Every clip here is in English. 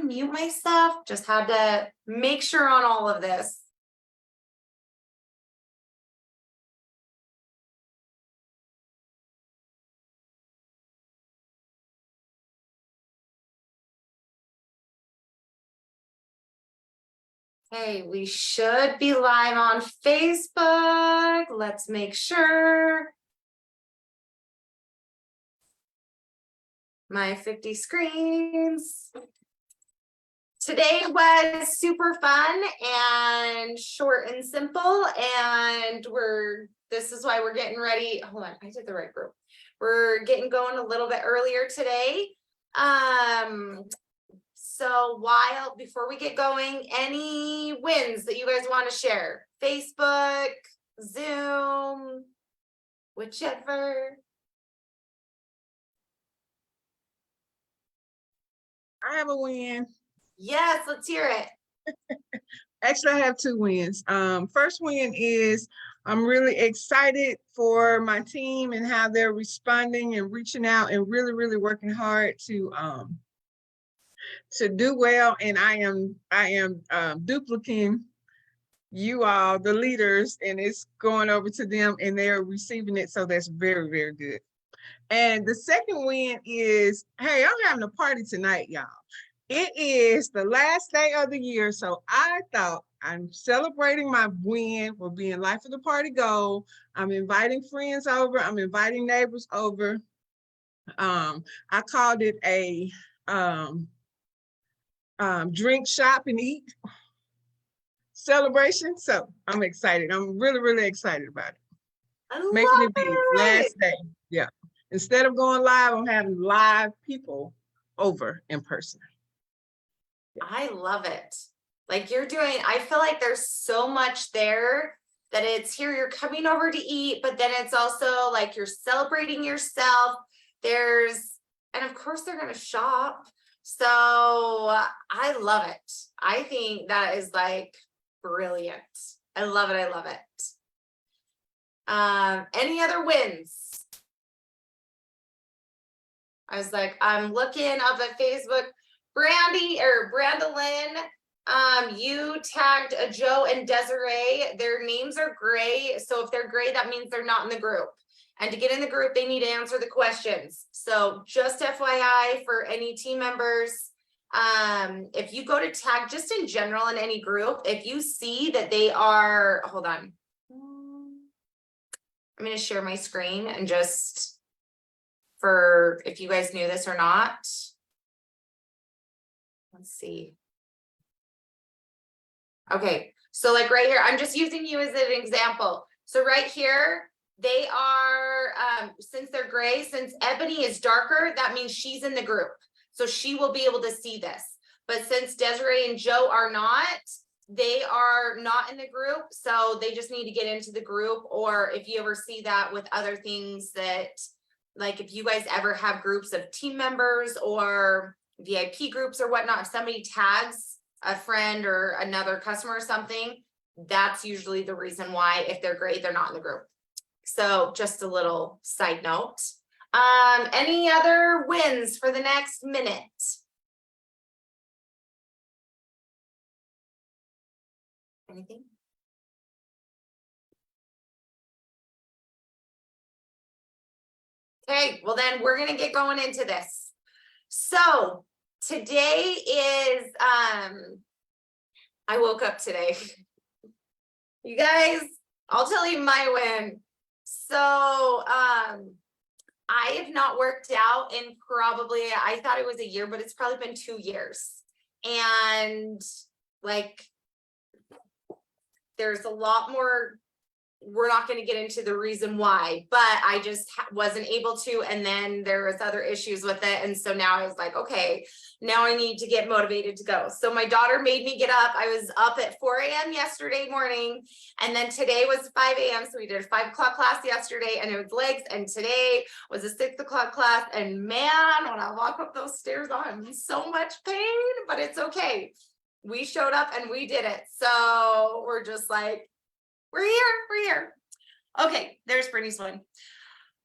mute my stuff? Just had to make sure on all of this. Okay, we should be live on Facebook. Let's make sure. My 50 screens. Today was super fun and short and simple, and this is why we're getting ready. Hold on, I did the right group. We're getting going a little bit earlier today. So before we get going, any wins that you guys want to share? Facebook, Zoom, whichever. I have a win. Yes, let's hear it. Actually, I have two wins. First win is I'm really excited for my team and how they're responding and reaching out and really, really working hard to do well. And I am duplicating you all, the leaders, and it's going over to them and they're receiving it. So that's very, very good. And the second win is, hey, I'm having a party tonight, y'all. It is the last day of the year, so I thought I'm celebrating my win for being Life of the Party Gold. I'm inviting friends over. I'm inviting neighbors over. I called it a drink, shop, and eat celebration. So I'm excited. I'm really, really excited about it. Making it big, last day. Yeah. Instead of going live, I'm having live people over in person. I love it. Like I feel like there's so much there that it's here, you're coming over to eat, but then it's also like you're celebrating yourself. And of course they're going to shop. So I love it. I think that is like brilliant. I love it. I love it. Any other wins? I was like, I'm looking up at Facebook. Brandolyn, you tagged Joe and Desiree. Their names are gray. So if they're gray, that means they're not in the group. And to get in the group, they need to answer the questions. So just FYI for any team members, if you go to tag just in general in any group, if you see that they are, hold on. I'm going to share my screen and just for if you guys knew this or not. Let's see. Okay, so like right here, I'm just using you as an example. So right here, they are, since they're gray, since Ebony is darker, that means she's in the group. So she will be able to see this. But since Desiree and Joe are not, they are not in the group. So they just need to get into the group. Or if you ever see that with other things that, like if you guys ever have groups of team members or VIP groups or whatnot, if somebody tags a friend or another customer or something, that's usually the reason why. If they're gray, they're not in the group. So just a little side note. Any other wins for the next minute? Anything? Okay, well then we're gonna get going into this. So today is, I woke up today. You guys, I'll tell you my win. So, I have not worked out in probably, I thought it was a year, but it's probably been 2 years. And like, there's a lot more. We're not going to get into the reason why, but I just wasn't able to. And then there was other issues with it. And so now I was like, okay, now I need to get motivated to go. So my daughter made me get up. I was up at 4 a.m. yesterday morning. And then today was 5 a.m. So we did a 5 o'clock class yesterday and it was legs. And today was a 6 o'clock class. And man, when I walk up those stairs, I'm in so much pain, but it's okay. We showed up and we did it. So we're just like, we're here. Okay, there's Brittany's one.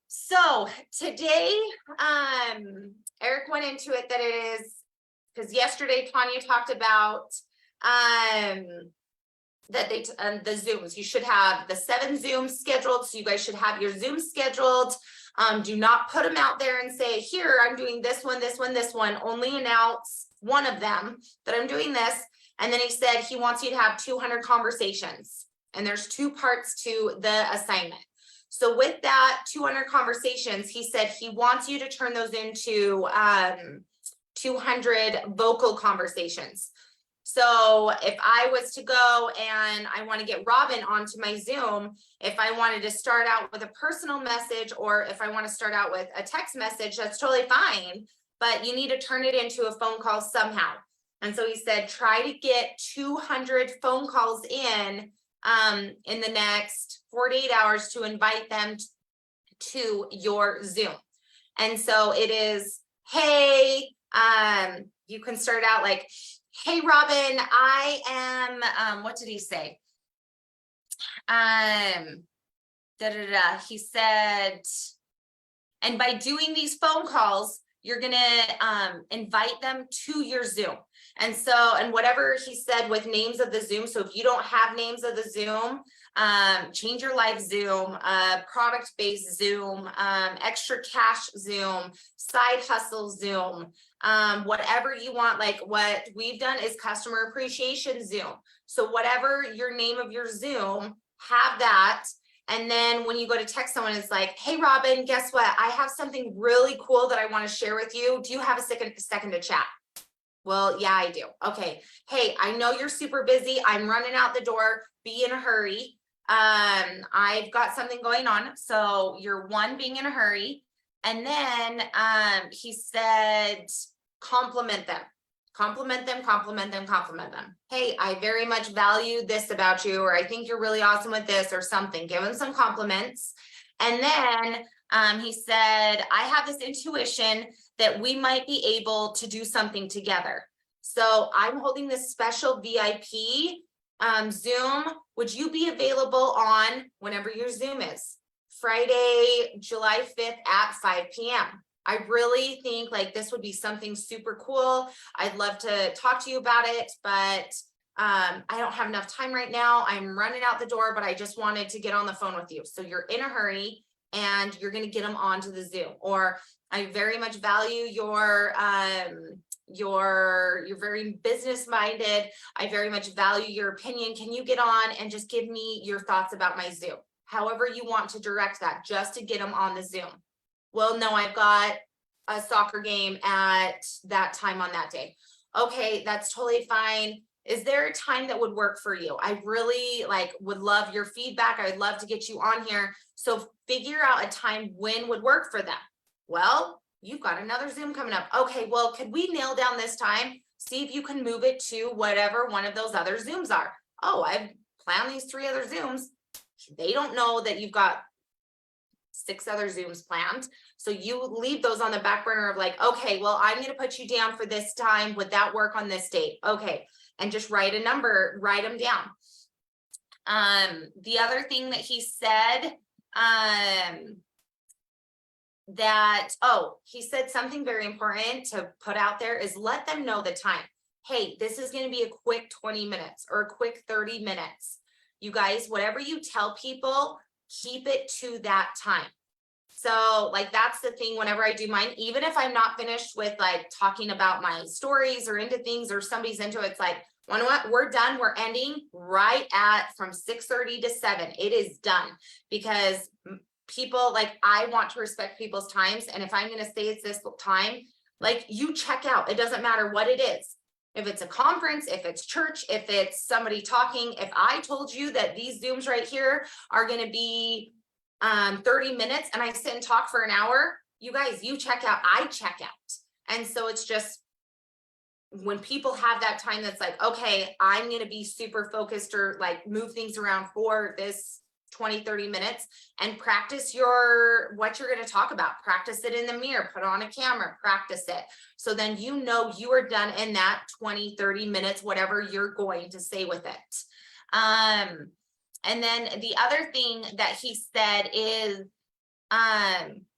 So today, Eric went into it that it is because yesterday Tanya talked about, that the Zooms, you should have the 7 Zooms scheduled. So you guys should have your Zoom scheduled. Do not put them out there and say, here, I'm doing this one, this one, this one. Only announce one of them that I'm doing this. And then he said he wants you to have 200 conversations. And there's 2 parts to the assignment. So with that 200 conversations, he said he wants you to turn those into 200 vocal conversations. So if I was to go and I want to get Robin onto my Zoom, if I wanted to start out with a personal message, or if I want to start out with a text message, that's totally fine. But you need to turn it into a phone call somehow. And so he said, try to get 200 phone calls in the next 48 hours to invite them to your Zoom. And so it is, hey, you can start out like, hey, Robin, I am, what did he say? He said, and by doing these phone calls, you're gonna invite them to your Zoom. And so, and whatever he said with names of the Zoom. So if you don't have names of the Zoom, change your life Zoom, product-based Zoom, extra cash Zoom, side hustle Zoom, whatever you want. Like what we've done is customer appreciation Zoom. So whatever your name of your Zoom, have that. And then when you go to text someone, it's like, hey, Robin, guess what? I have something really cool that I want to share with you. Do you have a second to chat? Well, yeah, I do. Okay. Hey, I know you're super busy. I'm running out the door. Be in a hurry. I've got something going on. So you're one, being in a hurry. And then he said, compliment them. Compliment them, compliment them, compliment them. Hey, I very much value this about you, or I think you're really awesome with this or something. Give them some compliments. And then he said, I have this intuition that we might be able to do something together. So I'm holding this special VIP Zoom. Would you be available on whenever your Zoom is? Friday, July 5th at 5 p.m. I really think like this would be something super cool. I'd love to talk to you about it, but I don't have enough time right now. I'm running out the door, but I just wanted to get on the phone with you. So you're in a hurry and you're going to get them onto the Zoom. Or I very much value you're very business minded. I very much value your opinion. Can you get on and just give me your thoughts about my Zoom? However you want to direct that, just to get them on the Zoom. Well, no, I've got a soccer game at that time on that day. Okay, that's totally fine. Is there a time that would work for you? I really would love your feedback. I would love to get you on here. So figure out a time when would work for them. Well, you've got another Zoom coming up. Okay, well, could we nail down this time? See if you can move it to whatever one of those other Zooms are. Oh, I've planned these 3 other Zooms. They don't know that you've got 6 other Zooms planned. So you leave those on the back burner of like, okay, well, I'm going to put you down for this time. Would that work on this date? Okay. And just write a number, write them down. The other thing that he said, he said something very important to put out there is let them know the time. Hey, this is going to be a quick 20 minutes or a quick 30 minutes. You guys, whatever you tell people, keep it to that time. So that's the thing whenever I do mine, even if I'm not finished with talking about my stories or into things or somebody's into it, it's like, you know what, we're done. We're ending right at from 6:30 to 7. It is done because people I want to respect people's times. And if I'm going to say it's this time, you check out, it doesn't matter what it is. If it's a conference, if it's church, if it's somebody talking, if I told you that these Zooms right here are going to be 30 minutes and I sit and talk for an hour, you guys, you check out, I check out. And so it's just when people have that time that's okay, I'm going to be super focused or move things around for this 20-30 minutes and practice what you're going to talk about. Practice it in the mirror, put on a camera, practice it. So then you know you are done in that 20-30 minutes, whatever you're going to say with it. And then the other thing that he said is,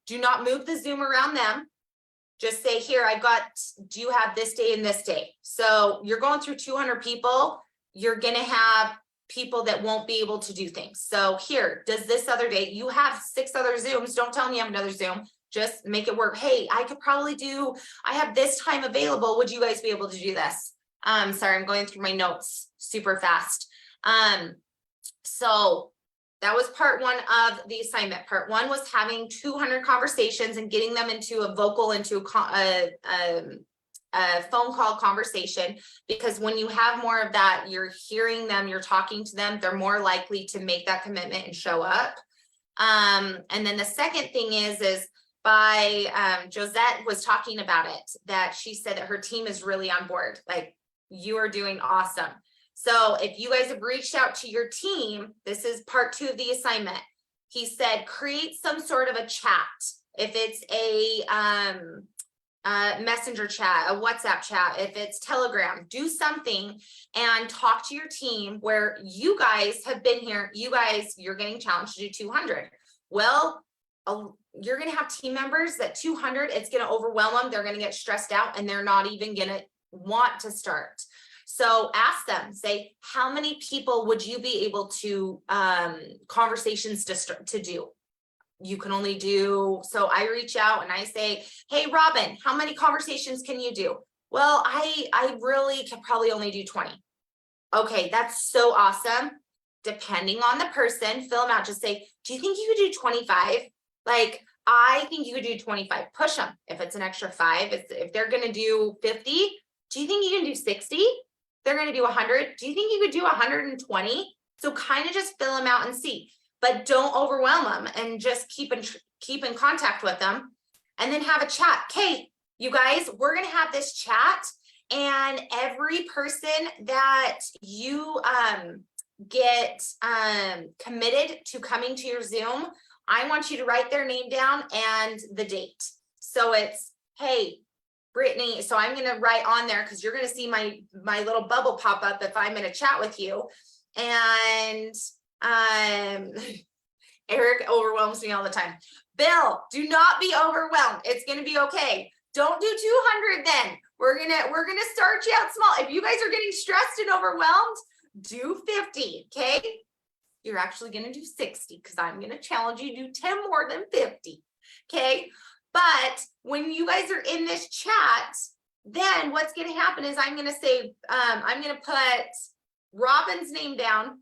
do not move the Zoom around them. just say, here, do you have this day and this day? So you're going through 200 people, you're gonna have people that won't be able to do things. So here, does this other day, you have 6 other Zooms, don't tell me you have another Zoom, just make it work. Hey, I have this time available, would you guys be able to do this? Sorry, I'm going through my notes super fast. So that was part 1 of the assignment. Part 1 was having 200 conversations and getting them into a phone call conversation, because when you have more of that, you're hearing them, you're talking to them, they're more likely to make that commitment and show up. And then the second thing is by Josette was talking about it, that she said that her team is really on board. Like, you are doing awesome. So if you guys have reached out to your team, this is part 2 of the assignment. He said, create some sort of a chat. If it's a messenger chat, a WhatsApp chat, if it's Telegram, do something and talk to your team where you guys have been here. You're getting challenged to do 200. Well, you're going to have team members that 200, it's going to overwhelm them. They're going to get stressed out and they're not even going to want to start. So ask them, say, how many people would you be able to conversations to do? You can only do, so I reach out and I say, hey, Robin, how many conversations can you do? Well, I really can probably only do 20. Okay, that's so awesome. Depending on the person, fill them out, just say, do you think you could do 25? Like, I think you could do 25, push them. If it's an extra 5, if they're gonna do 50, do you think you can do 60? They're gonna do 100. Do you think you could do 120? So kind of just fill them out and see, but don't overwhelm them and just keep in contact with them, and then have a chat. Okay, you guys, we're gonna have this chat, and every person that you get committed to coming to your Zoom, I want you to write their name down and the date. So it's, hey, Brittany, so I'm gonna write on there, because you're gonna see my little bubble pop up if I'm in a chat with you. And Eric overwhelms me all the time. Bill, do not be overwhelmed. It's gonna be okay. Don't do 200 then. We're gonna start you out small. If you guys are getting stressed and overwhelmed, do 50, okay? You're actually gonna do 60, because I'm gonna challenge you to do 10 more than 50, okay? But when you guys are in this chat, then what's gonna happen is I'm gonna say, I'm gonna put Robin's name down,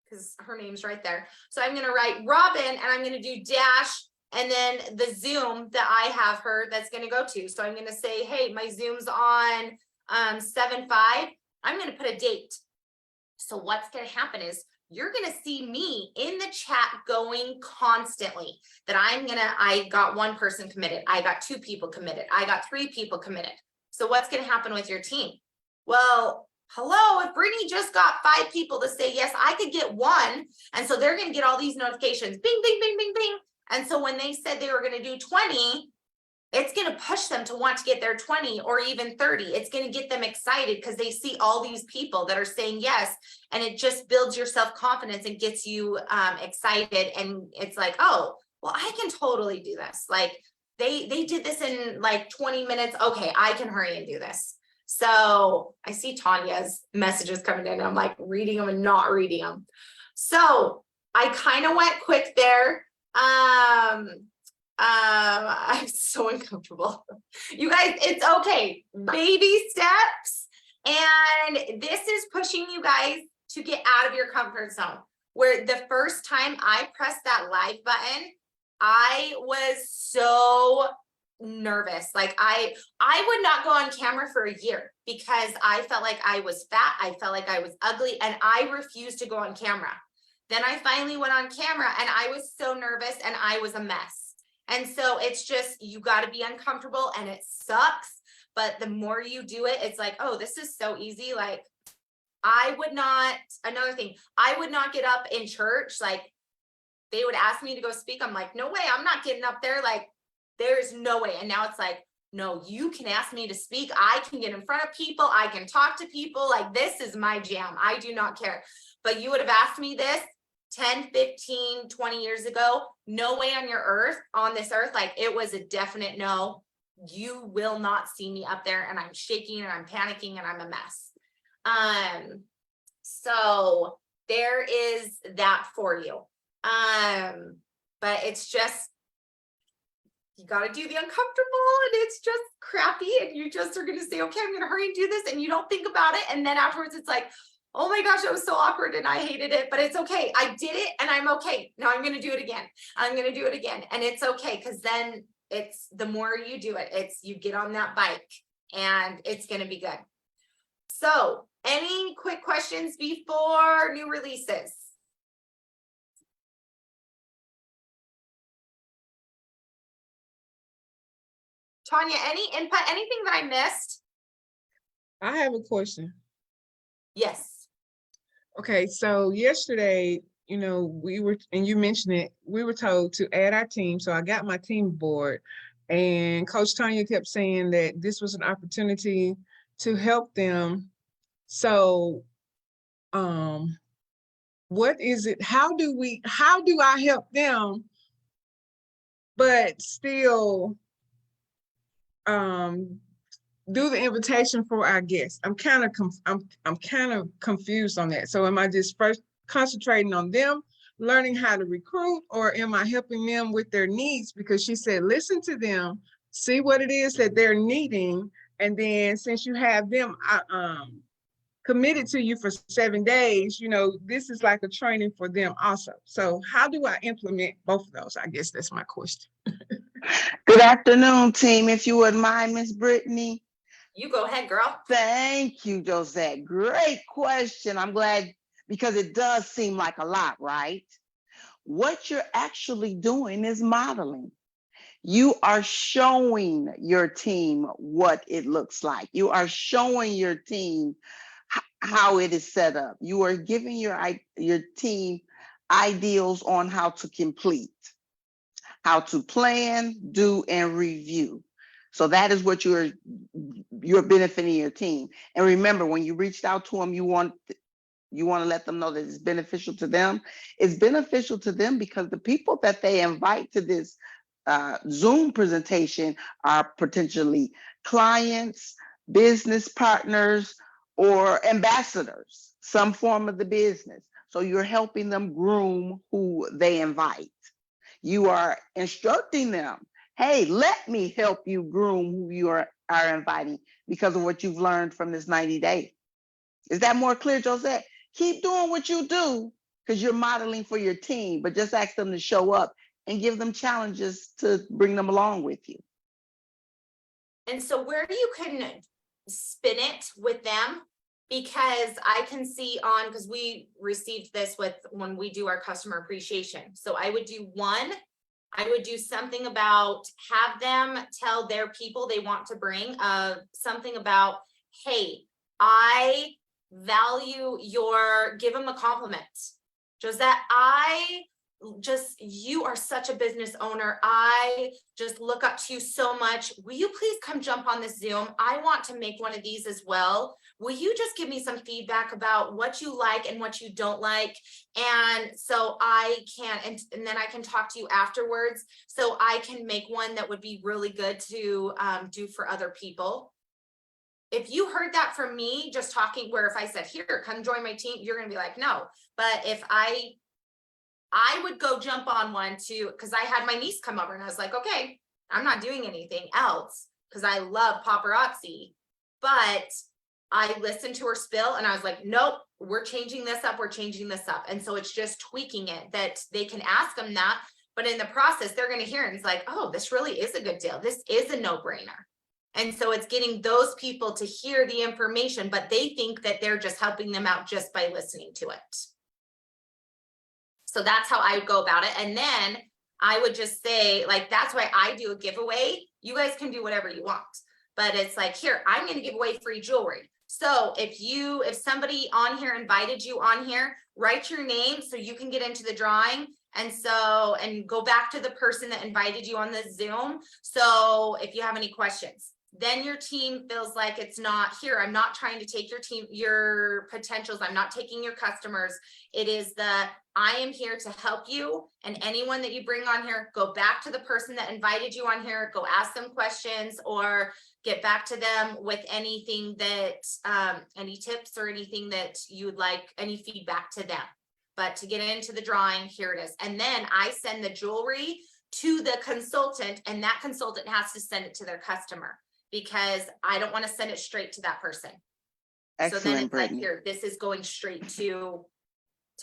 because her name's right there. So I'm gonna write Robin, and I'm gonna do dash, and then the Zoom that I have her that's gonna go to. So I'm gonna say, hey, my Zoom's on 7/5. I'm gonna put a date. So what's gonna happen is you're gonna see me in the chat going constantly, that I got 1 person committed, I got 2 people committed, I got 3 people committed. So what's gonna happen with your team? Well, hello, if Brittany just got 5 people to say yes, I could get 1. And so they're gonna get all these notifications, bing, bing, bing, bing, bing. And so when they said they were gonna do 20, it's going to push them to want to get their 20 or even 30. It's going to get them excited because they see all these people that are saying yes. And it just builds your self-confidence and gets you excited. And it's like, oh, well, I can totally do this. Like they did this in like 20 minutes. Okay, I can hurry and do this. So I see Tanya's messages coming in and I'm like reading them and not reading them. So I kind of went quick there. I'm so uncomfortable. You guys, it's okay. Baby steps. And this is pushing you guys to get out of your comfort zone. Where the first time I pressed that live button, I was so nervous. Like I would not go on camera for a year because I felt like I was fat. I felt like I was ugly, and I refused to go on camera. Then I finally went on camera and I was so nervous and I was a mess. And so it's just, you got to be uncomfortable and it sucks. But the more you do it, it's like, oh, this is so easy. Like another thing, I would not get up in church. Like they would ask me to go speak. I'm like, no way, I'm not getting up there. Like there's no way. And now it's like, no, you can ask me to speak. I can get in front of people. I can talk to people. Like this is my jam. I do not care. But you would have asked me this 10, 15, 20 years ago, no way on this earth, like it was a definite no. you will not see me up there and I'm shaking and I'm panicking and I'm a mess. So there is that for you. But it's just, you got to do the uncomfortable, and it's just crappy, and you just are going to say, okay, I'm going to hurry and do this, and you don't think about it, and then afterwards it's like, oh my gosh, it was so awkward and I hated it, but it's okay. I did it and I'm okay. Now I'm going to do it again. I'm going to do it again. And it's okay, because then it's, the more you do it, it's, you get on that bike and it's going to be good. So any quick questions before new releases? Tanya, any input, anything that I missed? I have a question. Yes. Okay, so yesterday, we were, and you mentioned it, we were told to add our team. So I got my team board, and Coach Tanya kept saying that this was an opportunity to help them. So, what is it? How do I help them, but still, do the invitation for our guests? I'm kind of confused on that. So am I just first concentrating on them learning how to recruit, or am I helping them with their needs? Because she said, listen to them, see what it is that they're needing, and then since you have them committed to you for 7 days, this is like a training for them also. So how do I implement both of those? I guess that's my question. Good afternoon, team. If you wouldn't mind, Miss Brittany. You go ahead, girl. Thank you, Josette. Great question. I'm glad, because it does seem like a lot, right? What you're actually doing is modeling. You are showing your team what it looks like. You are showing your team how it is set up. You are giving your team ideals on how to complete, how to plan, do, and review. So that is what you're benefiting your team. And remember, when you reached out to them, you want to let them know that it's beneficial to them. It's beneficial to them because the people that they invite to this Zoom presentation are potentially clients, business partners, or ambassadors, some form of the business. So you're helping them groom who they invite. You are instructing them, hey, let me help you groom who you are inviting because of what you've learned from this 90 days. Is that more clear, Josette? Keep doing what you do because you're modeling for your team, but just ask them to show up and give them challenges to bring them along with you. And so where you can spin it with them, because I can see on, because we received this with when we do our customer appreciation. So I would do something about, have them tell their people they want to bring something about, hey, I value give them a compliment. Josette, you are such a business owner. I just look up to you so much. Will you please come jump on this Zoom? I want to make one of these as well. Will you just give me some feedback about what you like and what you don't like? And so I can, and then I can talk to you afterwards. So I can make one that would be really good to do for other people. If you heard that from me, just talking, where if I said, here, come join my team, you're going to be like, no. But if I would go jump on one too, because I had my niece come over and I was like, okay, I'm not doing anything else because I love paparazzi, but I listened to her spill and I was like, nope, we're changing this up. We're changing this up. And so it's just tweaking it, that they can ask them that, but in the process, they're going to hear it. And it's like, oh, this really is a good deal. This is a no-brainer. And so it's getting those people to hear the information, but they think that they're just helping them out just by listening to it. So that's how I would go about it. And then I would just say, like, that's why I do a giveaway. You guys can do whatever you want, but it's like, here, I'm going to give away free jewelry. So if somebody on here invited you on here, write your name so you can get into the drawing. And go back to the person that invited you on the Zoom. So if you have any questions, then your team feels like it's not here. I'm not trying to take your team, your potentials. I'm not taking your customers. It is I am here to help you. And anyone that you bring on here, go back to the person that invited you on here, go ask them questions or get back to them with anything that, any tips or anything that you would like, any feedback to them. But to get into the drawing, here it is. And then I send the jewelry to the consultant, and that consultant has to send it to their customer, because I don't want to send it straight to that person. So then Excellent, it's like, Brittany. here, this is going straight to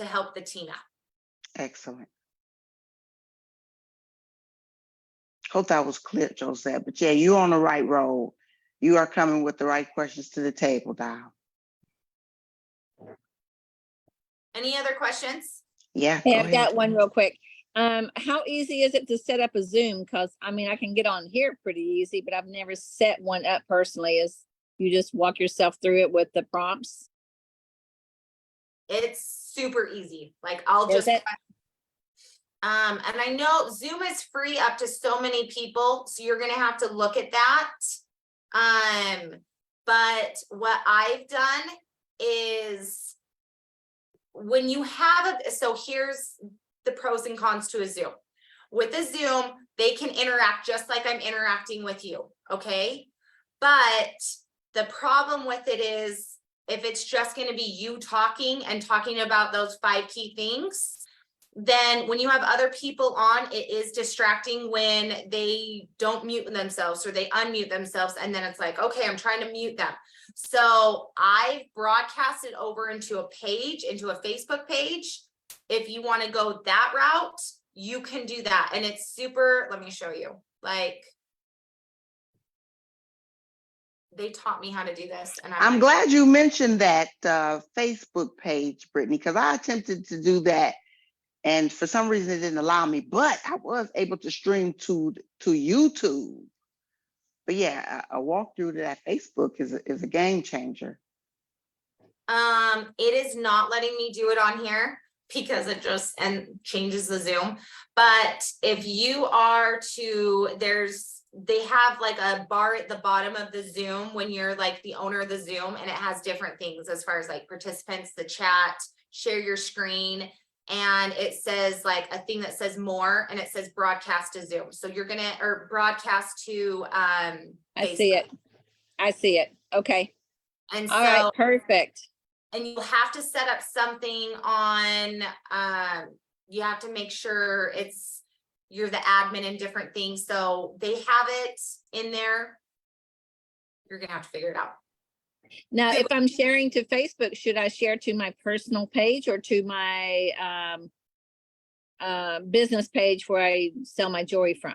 help the team out. Excellent. Hope that was clear, Josette. But yeah, you're on the right road. You are coming with the right questions to the table, Dial. Any other questions? Yeah, Hey, go I've ahead. got one real quick. How easy is it to set up a Zoom? Because I mean, I can get on here pretty easy, but I've never set one up personally. Is you just walk yourself through it with the prompts? It's super easy. Like I'll Is just, it? and I know Zoom is free up to so many people, so you're gonna have to look at that. But what I've done is when you have so here's the pros and cons to a Zoom. With a Zoom, they can interact just like I'm interacting with you, okay? But the problem with it is if it's just going to be you talking and talking about those 5 key things, then when you have other people on, it is distracting when they don't mute themselves or they unmute themselves. And then it's like, okay, I'm trying to mute them. So I've broadcasted over into a page, into a Facebook page. If you want to go that route, you can do that. And it's super, let me show you, like, they taught me how to do this. And I'm glad you mentioned that Facebook page, Brittany, because I attempted to do that. And for some reason, it didn't allow me, but I was able to stream to YouTube. But yeah, a walkthrough to that Facebook is a game changer. It is not letting me do it on here because it just changes the Zoom. But if you are to, they have like a bar at the bottom of the Zoom when you're like the owner of the Zoom, and it has different things as far as like participants, the chat, share your screen. And it says like a thing that says more, and it says broadcast to Zoom. So you're gonna, or broadcast to I see it. I see it. Okay. And All right. so, Perfect. and you have to set up something on, you have to make sure you're the admin and different things. So they have it in there. You're gonna have to figure it out. Now, if I'm sharing to Facebook, should I share to my personal page or to my business page where I sell my jewelry from?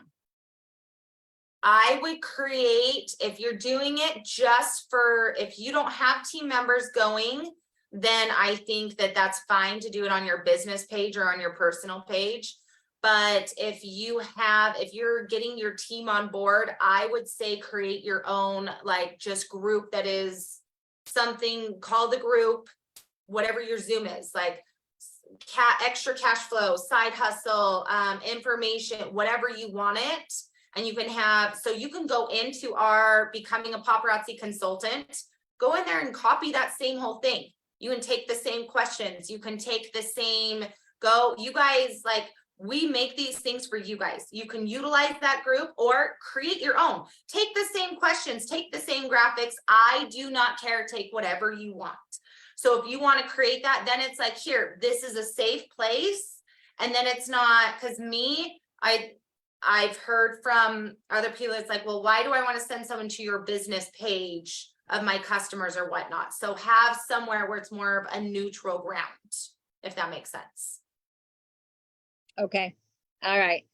I would create, if you're doing it just for, if you don't have team members going, then I think that that's fine to do it on your business page or on your personal page. But if you're getting your team on board, I would say create your own, like, just group that is something, call the group, whatever your Zoom is, like extra cash flow, side hustle, information, whatever you want it. And you can have, so you can go into our becoming a paparazzi consultant, go in there and copy that same whole thing. You can take the same questions. You can take the same, you guys, like, we make these things for you guys. You can utilize that group or create your own. Take the same questions, take the same graphics. I do not care, take whatever you want. So if you want to create that, then it's like, here, this is a safe place. And then it's not, because I've heard from other people, it's like, well, why do I want to send someone to your business page of my customers or whatnot? So have somewhere where it's more of a neutral ground, if that makes sense. Okay. All right.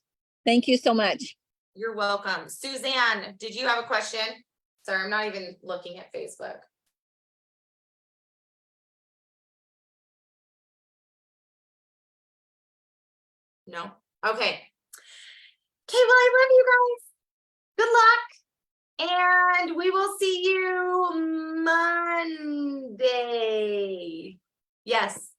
Thank you so much. You're welcome. Suzanne, did you have a question? Sorry, I'm not even looking at Facebook. No? Okay. Okay, well, I love you guys. Good luck. And we will see you Monday. Yes,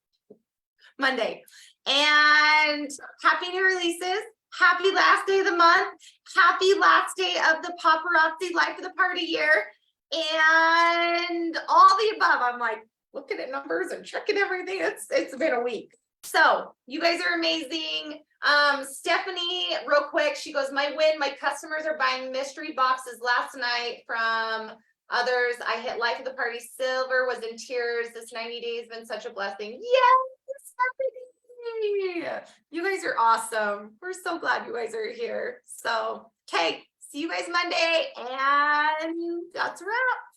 Monday. And happy new releases. Happy last day of the month. Happy last day of the paparazzi life of the party year. And all the above. I'm like looking at numbers and checking everything. It's been a week. So you guys are amazing. Stephanie, real quick, she goes, my win, my customers are buying mystery boxes last night from others. I hit life of the party silver, was in tears. This 90 days been such a blessing. Yes, Stephanie. You guys are awesome. We're so glad you guys are here. So, okay, see you guys Monday, and that's a wrap.